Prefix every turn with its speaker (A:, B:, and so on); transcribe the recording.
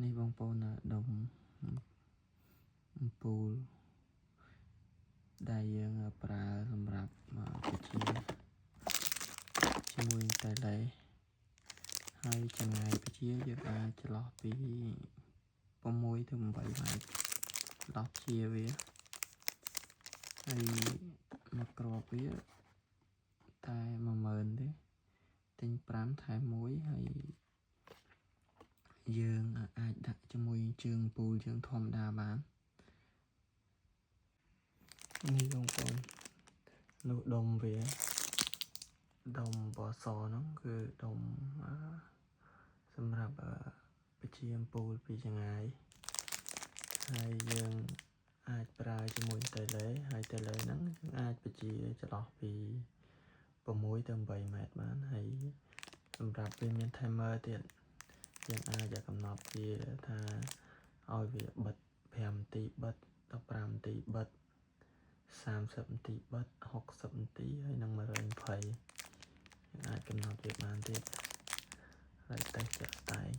A: នេះបងប្អូនដុំពូលដែលយើងប្រើសម្រាប់ជាមួយតែលេហើយចម្ងាយពជាយើងអាចចន្លោះពី6ទៅ8ម៉ែត្រដោះជាវាហើយមកក្របវាតែ10000ទេទិញ5ថែម1ហើយយើងអាចដាក់ជាមួយជើងពូលយើងធម្មតាបាននេះបងប្អូននោះដុំវាដុំពណ៌សហ្នឹងគឺដុំសម្រាប់ពជាពូលពីចម្ងាយហើយយើងអាចប្រើជាមួយតេឡេហើយតេឡេហ្នឹងយើងអាចពជាចន្លោះពី6ទៅ8ម៉ែត្របានហើយសម្រាប់វាមាន timer ទៀតយើងអាចកំណត់វាថាឲ្យវាបិទ5នាទីបិទ15នាទីបិទ30នាទីបិទ60នាទីហើយនឹង120យើងអាចកំណត់វាបានទៀតហើយតេស្តជាក់ស្ដែង